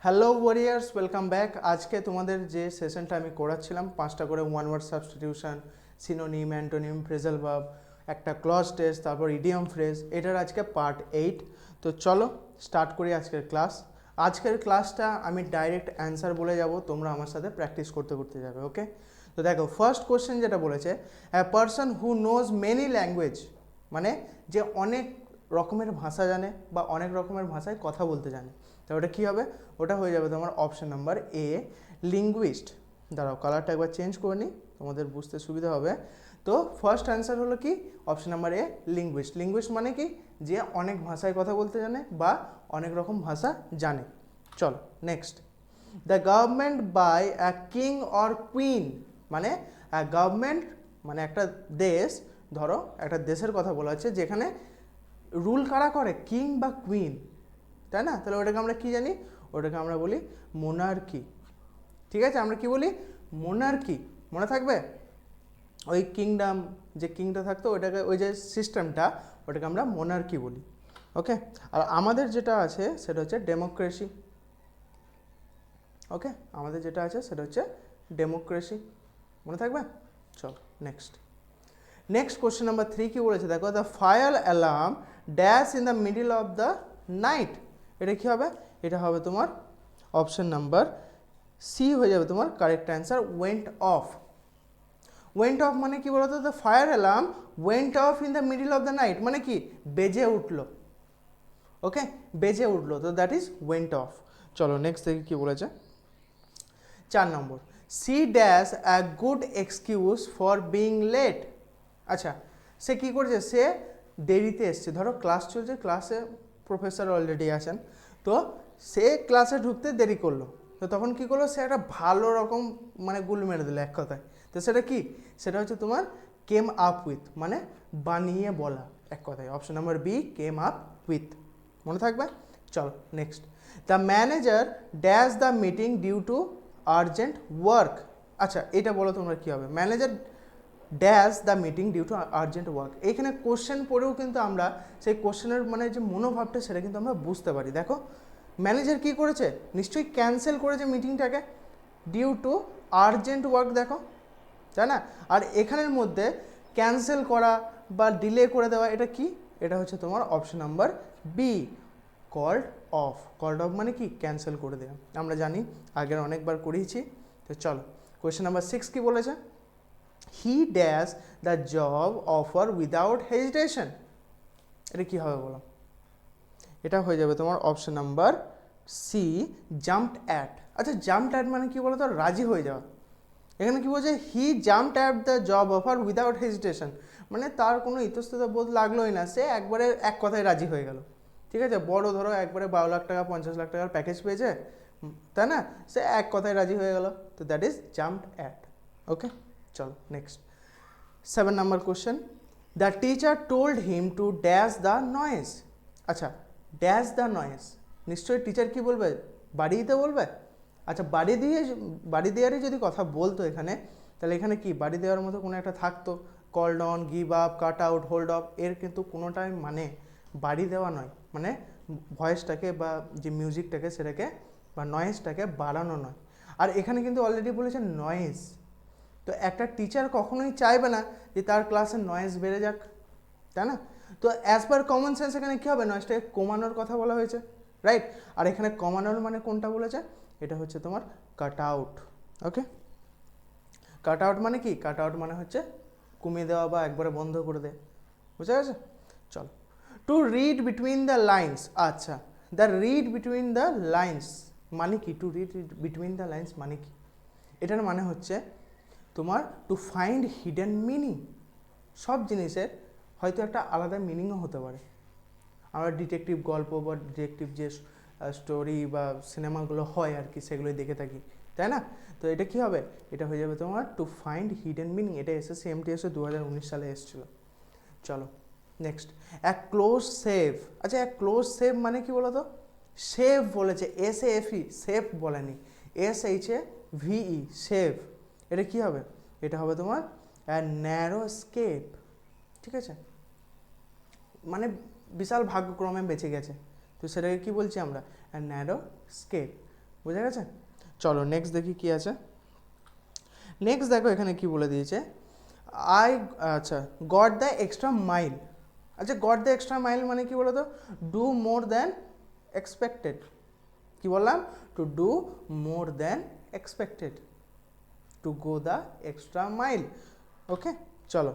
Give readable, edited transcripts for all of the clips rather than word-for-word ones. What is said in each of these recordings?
Hello warriors, welcome back. আজকে তোমাদের যে সেশনটা আমি করাচ্ছিলাম 5টা করে one word substitution, synonym, antonym, phrasal verb, একটা ক্লজ টেস্ট, তারপর ইডিয়ম ফ্রেজ, এটার আজকে পার্ট 8। তো চলো স্টার্ট করি আজকের ক্লাস। আজকের ক্লাসটা আমি ডাইরেক্ট অ্যান্সার বলে যাব, তোমরা আমার সাথে প্র্যাকটিস করতে করতে যাবে। ওকে, তো দেখো ফার্স্ট কোশ্চেন যেটা বলেছে, a person who knows many language, মানে যে অনেক রকমের ভাষা জানে বা অনেক রকমের ভাষায় কথা বলতে জানে। তো ওটা কী হবে? ওটা হয়ে যাবে তোমার অপশন নাম্বার এ, লিঙ্গুইস্ট। দাঁড়াও কালারটা একবার চেঞ্জ করে নিই, তোমাদের বুঝতে সুবিধা হবে। তো ফার্স্ট অ্যান্সার হলো কি, option number A, linguist. Linguist মানে কি, যে অনেক ভাষায় কথা বলতে জানে বা অনেক রকম ভাষা জানে। চলো next. The government by a king or queen, মানে গভর্নমেন্ট মানে একটা দেশ, ধরো একটা দেশের কথা বলা হচ্ছে যেখানে রুল কারা করে, কিং বা কুইন, তাই না? তাহলে ওটাকে আমরা কি জানি? ওটাকে আমরা বলি মোনার্কি। ঠিক আছে, আমরা কি বলি? মোনার্কি। মনে থাকবে? ওই কিংডম, যে কিংটা থাকতো ওইটাকে, ওই যে সিস্টেমটা, ওটাকে আমরা মোনার্কি বলি। ওকে, আর আমাদের যেটা আছে সেটা হচ্ছে ডেমোক্রেসি। ওকে, আমাদের যেটা আছে সেটা হচ্ছে ডেমোক্রেসি। মনে থাকবে? চলো নেক্সট। নেক্সট কোশ্চেন নাম্বার 3 কি বলেছে দেখো, the fire alarm dash in the middle of the night. এটা কী হবে? এটা হবে তোমার অপশন নাম্বার সি হয়ে যাবে তোমার correct answer, went off. Went off মানে কি বলতো? The fire alarm went off in the middle of the night, মানে কি বেজে উঠলো। ওকে, বেজে উঠলো, তো দ্যাট ইজ ওয়েন্ট অফ। চলো নেক্সট দেখি কী বলেছে। 4 নম্বর, C dash a good excuse for being late. আচ্ছা, সে কী করেছে? সে দেরিতে এসছে। ধরো ক্লাস চলছে, ক্লাসে প্রফেসর অলরেডি আছেন, তো সে ক্লাসে ঢুকতে দেরি করলো, তো তখন কী করলো? সে একটা ভালো রকম মানে গুল মেরে দিল এক কথায়। তো সেটা কি? সেটা হচ্ছে তোমার কেম আপ উইথ, মানে বানিয়ে বলা এক কথায়। Option number B, came up with. মনে থাকবে? চলো next. The manager dash the meeting due to urgent work. আচ্ছা, এটা বলো তোমরা কী হবে? Manager dash the meeting due to urgent work. এইখানে কোশ্চেন পড়েও কিন্তু আমরা সেই কোশ্চেনের মানে যে মনোভাবটা সেটা কিন্তু আমরা বুঝতে পারি। দেখো ম্যানেজার কী করেছে? নিশ্চয়ই ক্যান্সেল করেছে মিটিংটাকে, ডিউ টু আর্জেন্ট ওয়ার্ক। দেখো, তাই না? আর এখানের মধ্যে ক্যান্সেল করা বা ডিলে করে দেওয়া, এটা কি? এটা হচ্ছে তোমার option number B, called off. Called off মানে কি? ক্যান্সেল করে দেওয়া। আমরা জানি, আগের অনেকবার করিয়েছি। তো চলো কোয়েশ্চেন নাম্বার 6 কি বলেছে? He dash the job offer without hesitation. এটা কী হবে বলো? এটা হয়ে যাবে তোমার option number C, jumped at. আচ্ছা, জাম্পড অ্যাট মানে কি বলো তো? রাজি হয়ে যাওয়া। এখানে কি বলছে? He jumped at the job offer without hesitation, মানে তার কোনো ইতস্তত বোধ লাগলোই না, সে একবারে এক কথায় রাজি হয়ে গেল। ঠিক আছে, বড় ধরো একবারে 12 লাখ টাকা 50 লাখ টাকার প্যাকেজ পেয়েছে, তাই না? সে এক কথায় রাজি হয়ে গেল, তো দ্যাট ইজ জাম্পড অ্যাট। ওকে, চলো next. 7 number question, the teacher told him to dash the noise. আচ্ছা, ড্যাশ দ্য নয়েজ, নিশ্চয়ই টিচার কি বলবে? বাড়িয়ে দিতে বলবে। আচ্ছা, বাড়ি দেওয়ারই যদি কথা বলতো এখানে, তাহলে এখানে কি বাড়ি দেওয়ার মতো কোনো একটা থাকতো? Call down, give up, cut out, hold up, এর কিন্তু কোনোটাই মানে বাড়ি দেওয়া নয়, মানে ভয়েসটাকে বা যে মিউজিকটাকে সেটাকে বা নয়েজটাকে বাড়ানো নয়। আর এখানে কিন্তু অলরেডি বলেছে নয়েজ, তো একটা টিচার কখনোই চাইবে না যে তার ক্লাসের নয়েজ বেড়ে যাক, তাই না? তো অ্যাজ পার কমন সেন্স এখানে কী হবে? নয়েজটাকে কমানোর কথা বলা হয়েছে, রাইট? আর এখানে কমানোর মানে কোনটা বলেছে? এটা হচ্ছে তোমার কাট আউট। ওকে, কাট আউট মানে কি? কাট আউট মানে হচ্ছে কমিয়ে দেওয়া বা একবারে বন্ধ করে দেয়। বুঝা গেছে? চলো, to read between the lines. আচ্ছা, the read between the lines মানে কি? To read between the lines মানে কি? এটার মানে হচ্ছে তোমার টু ফাইন্ড হিডেন মিনিং। সব জিনিসের হয়তো একটা আলাদা মিনিংও হতে পারে। আমরা ডিটেকটিভ গল্প বা ডিটেকটিভ যে স্টোরি বা সিনেমাগুলো হয় আর কি, সেগুলোই দেখে থাকি, তাই না? তো এটা কী হবে? এটা হয়ে যাবে তোমার টু ফাইন্ড হিডেন মিনিং। এটা এসএসসি এমটিএসে 2019 সালে এসেছিল। চলো নেক্সট, এক ক্লোজ সেভ। আচ্ছা, এক ক্লোজ সেভ মানে কি বলো তো? সেভ বলেছে, SAFE, সেভ বলেনি, SHAVE, সেভ। এটা কি হবে? এটা হবে তোমার ন্যারো স্কেপ। ঠিক আছে, মানে বিশাল ভাগ্যক্রমে বেঁচে গেছে, তো সেটাকে কি বলছি আমরা? Narrow escape. বুঝা গেছে? চলো নেক্সট দেখি কি আছে। নেক্সট দেখো এখানে কি বলে দিয়েছে, আচ্ছা গট দ্য এক্সট্রা মাইল। আচ্ছা গট দ্য এক্সট্রা মাইল মানে কি বলো তো, ডু মোর দ্যান এক্সপেক্টেড। কি বললাম? To do more than expected, to go the extra mile. Okay চলো,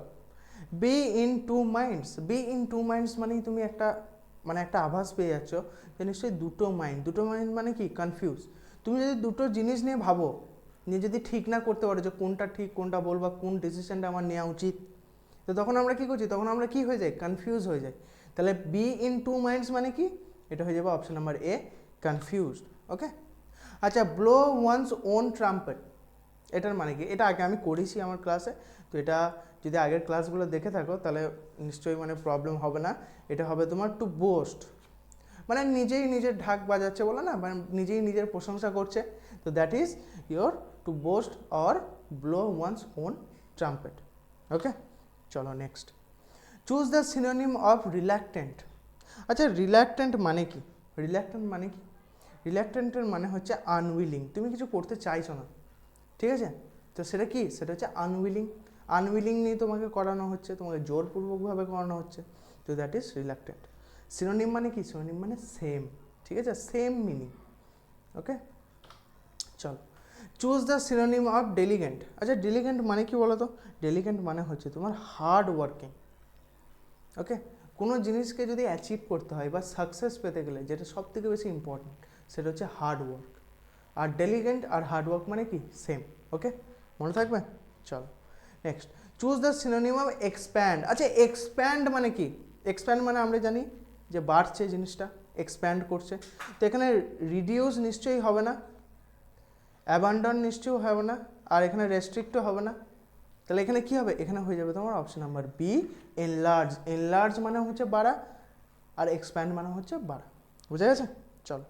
be in two minds. Be in two minds মানে তুমি একটা আভাস পেয়ে যাচ্ছ যে নিশ্চয়ই দুটো মাইন্ড। দুটো মাইন্ড মানে কি? কনফিউজ। তুমি যদি দুটো জিনিস নিয়ে ভাবো, নিয়ে যদি ঠিক না করতে পারো যে কোনটা ঠিক কোনটা ভুল বা কোন ডিসিশনটা আমার নেওয়া উচিত, তো তখন আমরা কি করছি? তখন আমরা কি হয়ে যাই? কনফিউজ হয়ে যাই। তাহলে বি ইন টু মাইন্ডস মানে কি? এটা হয়ে যাবে অপশন নাম্বার এ, কনফিউজড। ওকে আচ্ছা, ব্লো ওয়ান্স ওন ট্রাম্পেট, এটার মানে কি? এটা আগে আমি করেছি আমার ক্লাসে, তো এটা যদি আগের ক্লাসগুলো দেখে থাকো তাহলে নিশ্চয়ই প্রবলেম হবে না। এটা হবে তোমার টু বোস্ট, মানে নিজেই নিজের ঢাক বাজাচ্ছে বলে না, মানে নিজেই নিজের প্রশংসা করছে। তো that is your to boast or blow one's own trumpet. Okay চলো next, choose the synonym of reluctant. আচ্ছা রিল্যাক্টেন্ট মানে কি? রিল্যাক্টেন্ট মানে কি? রিল্যাক্টেন্টের মানে হচ্ছে আনউইলিং, তুমি কিছু করতে চাইছো না, ঠিক আছে? তো সেটা কি? সেটা হচ্ছে আনউইলিং। আনউইলিং নিয়ে তোমাকে করানো হচ্ছে, তোমাকে জোরপূর্বকভাবে করানো হচ্ছে, তো দ্যাট ইজ রিল্যাক্টেন্ট। সিনোনিম মানে কি? সিনোনিম মানে সেম, ঠিক আছে? Same meaning. ওকে চলো, choose the synonym of diligent. আচ্ছা ডেলিগেন্ট মানে কি বলো তো? ডেলিগেন্ট মানে হচ্ছে তোমার হার্ড ওয়ার্কিং। ওকে, কোনো জিনিসকে যদি অ্যাচিভ করতে হয় বা সাকসেস পেতে গেলে যেটা সব থেকে বেশি ইম্পর্টেন্ট সেটা হচ্ছে হার্ড ওয়ার্ক। আর ডেলিগেন্ট আর হার্ড ওয়ার্ক মানে কি? সেম। ওকে মনে থাকবে? চলো next, choose the synonym of expand. আচ্ছা এক্সপ্যান্ড মানে কি? এক্সপ্যান্ড মানে আমরা জানি যে বাড়ছে জিনিসটা, এক্সপ্যান্ড করছে। তো এখানে রিডিউস নিশ্চয়ই হবে না, অ্যাবান্ডন নিশ্চয়ই হবে না, আর এখানে রেস্ট্রিক্টও হবে না। তাহলে এখানে কি হবে? এখানে হয়ে যাবে তোমার option number B, enlarge. Enlarge মানে হচ্ছে বাড়া, আর এক্সপ্যান্ড মানে হচ্ছে বাড়া। বুঝা গেছে? চলো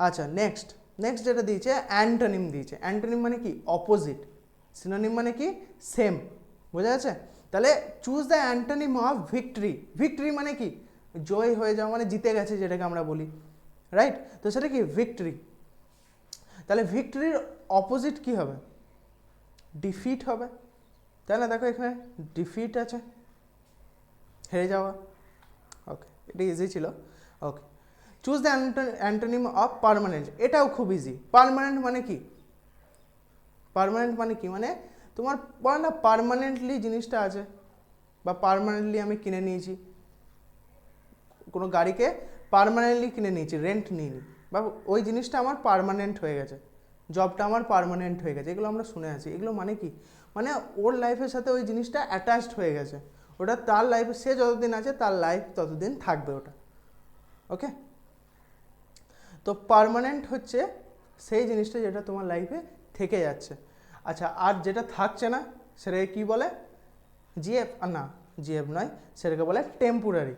আচ্ছা নেক্সট, নেক্সট যেটা দিয়েছে অ্যান্টোনিম দিয়েছে। অ্যান্টোনিম মানে কি? অপোজিট। সিনোনিম মানে কি? সেম। বোঝা গেছে? তাহলে choose the antonym of victory. Victory মানে কি? জয় হয়ে যাওয়া, মানে জিতে গেছে যেটাকে আমরা বলি, রাইট? তো সেটা কি? ভিক্টরি। তাহলে ভিক্টরির অপোজিট কি হবে? ডিফিট হবে, তাই না? দেখো এখানে ডিফিট আছে, হেরে যাওয়া। ওকে এটা ইজি ছিল। Okay, choose the antonym of permanent. এটাও খুব ইজি। পার্মানেন্ট মানে কি? পার্মানেন্ট মানে কি? মানে তোমার বলে না পার্মানেন্টলি জিনিসটা আছে, বা পার্মানেন্টলি আমি কিনে নিয়েছি কোনো গাড়িকে, পার্মানেন্টলি কিনে নিয়েছি, রেন্ট নিইনি, বা ওই জিনিসটা আমার পার্মানেন্ট হয়ে গেছে, জবটা আমার পার্মানেন্ট হয়ে গেছে, এগুলো আমরা শুনে আছি। এগুলো মানে কি? মানে ওর লাইফের সাথে ওই জিনিসটা অ্যাটাচড হয়ে গেছে, ওটা তার লাইফে, সে যতদিন আছে তার লাইফ ততদিন থাকবে ওটা। ওকে, তো পার্মানেন্ট হচ্ছে সেই জিনিসটা যেটা তোমার লাইফে থেকে যাচ্ছে। আচ্ছা, আর যেটা থাকছে না সেটাকে কী বলে? জিএফ। আর না, জিএফ নয়, সেটাকে বলে টেম্পোরারি।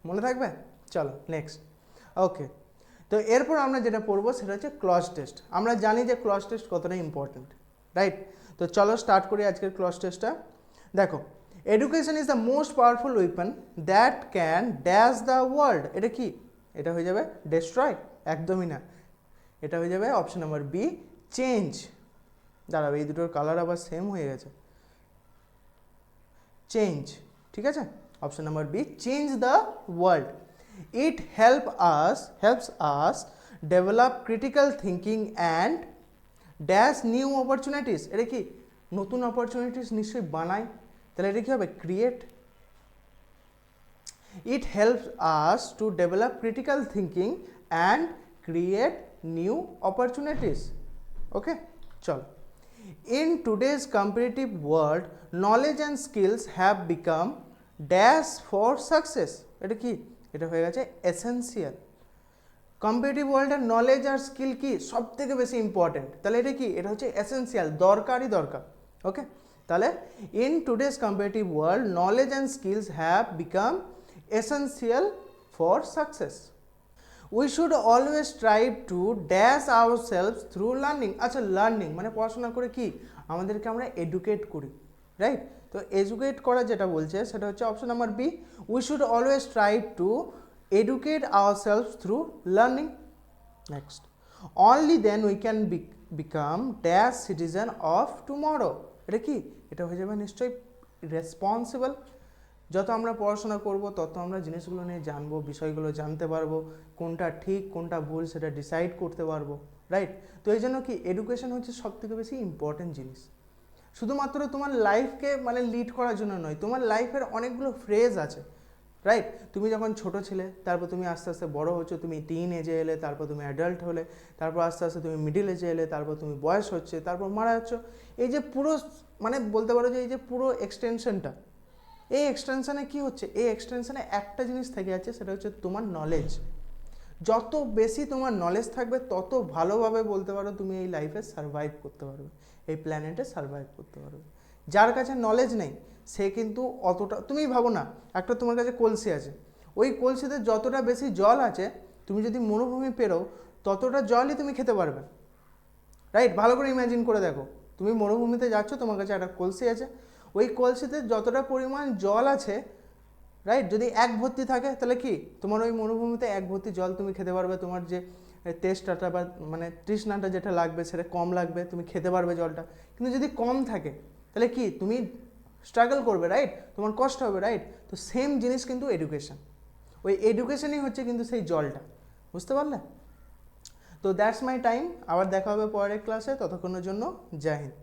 মনে থাকবে? চলো নেক্সট। ওকে, তো এরপর আমরা যেটা পড়বো সেটা হচ্ছে ক্লজ টেস্ট। আমরা জানি যে ক্লজ টেস্ট কতটা ইম্পর্টেন্ট, রাইট? তো চলো স্টার্ট করি আজকের ক্লজ টেস্টটা। দেখো, education is the most powerful weapon that can dash the world. এটা কি? এটা হয়ে যাবে ডেস্ট্রয়। একদমই না, এটা হয়ে যাবে অপশন নাম্বার বি, চেঞ্জ। দাঁড়াবে, এই দুটোর কালার আবার সেম হয়ে গেছে। চেঞ্জ, ঠিক আছে? Option number B, change the world. It helps us develop critical thinking and dash new opportunities। এটা কি? নতুন অপরচুনিটিস নিশ্চয়ই বানায়, তাহলে এটা কি হবে? Create. It helps us to develop critical thinking and create new opportunities. Okay, চল। In today's competitive world, knowledge and skills have become dash for success। এটা কি? এটা হয়ে গেছে এসেন্সিয়াল। কম্পিটিটিভ ওয়ার্ল্ডের নলেজ আর স্কিল কি? সব থেকে বেশি ইম্পর্টেন্ট। তাহলে এটা কি? এটা হচ্ছে এসেন্সিয়াল, দরকারই দরকার। ওকে, তাহলে in today's competitive world knowledge and skills have become essential for success. We should always strive to dash our selves through learning. আচ্ছা, লার্নিং মানে পড়াশোনা করে কি? আমাদেরকে আমরা এডুকেট করি, রাইট? তো এডুকেট করা যেটা বলছে সেটা হচ্ছে option number B, we should always strive to educate our selves through learning. Next, only then we can become dash citizen of tomorrow. এটা কি? এটা হয়ে যাবে নিশ্চয়ই রেসপন্সিবল। যত আমরা পড়াশোনা করব তত আমরা জিনিসগুলো নিয়ে জানবো, বিষয়গুলো জানতে পারবো, কোনটা ঠিক কোনটা ভুল সেটা ডিসাইড করতে পারবো, রাইট? তো এই জন্য কি এডুকেশন হচ্ছে সবথেকে বেশি ইম্পর্টেন্ট জিনিস। শুধুমাত্র তোমার লাইফকে মানে লিড করার জন্য নয়, তোমার লাইফের অনেকগুলো ফ্রেজ আছে, রাইট? তুমি যখন ছোট ছিলে, তারপর তুমি আস্তে আস্তে বড় হচ্ছো, তুমি টিন এজে এলে, তারপর তুমি অ্যাডাল্ট হলে, তারপর আস্তে আস্তে তুমি মিডিল এজে এলে, তারপর তুমি বয়স হচ্ছে, তারপর মারা যাচ্ছ। এই যে পুরো মানে বলতে পারো যে এই যে পুরো এক্সটেনশনটা, এই এক্সটেনশনে কি হচ্ছে? এই এক্সটেনশনে একটা জিনিস থেকে যাচ্ছে, সেটা হচ্ছে তোমার নলেজ। যত বেশি তোমার নলেজ থাকবে তত ভালোভাবে বলতে পারো তুমি এই লাইফে সার্ভাইভ করতে পারবে, এই প্ল্যানেটে সার্ভাইভ করতে পারবে। যার কাছে নলেজ নেই সে কিন্তু অতটা, তুমি ভাবো না একটা তোমার কাছে কলসি আছে, ওই কলসিতে যতটা বেশি জল আছে তুমি যদি মরুভূমি পেরো ততটা জলই তুমি খেতে পারবে, রাইট? ভালো করে ইমাজিন করে দেখো, তুমি মরুভূমিতে যাচ্ছ, তোমার কাছে একটা কলসি আছে, ওই কলসিতে যতটা পরিমাণ জল আছে, রাইট, যদি এক ভর্তি থাকে তাহলে কি তোমার ওই মরুভূমিতে এক ভর্তি জল তুমি খেতে পারবে, তোমার যে তেষ্টাটা বা মানে তৃষ্ণাটা যেটা লাগবে সেটা কম লাগবে, তুমি খেতে পারবে জলটা। কিন্তু যদি কম থাকে তাহলে কি তুমি স্ট্রাগল করবে, রাইট? তোমার কষ্ট হবে, রাইট? তো সেম জিনিস কিন্তু এডুকেশন, ওই এডুকেশনই হচ্ছে কিন্তু সেই জলটা, বুঝতে পারলে? তো দ্যাটস মাই টাইম। আবার দেখা হবে পরের ক্লাসে, ততক্ষণের জন্য জয় হিন্দ।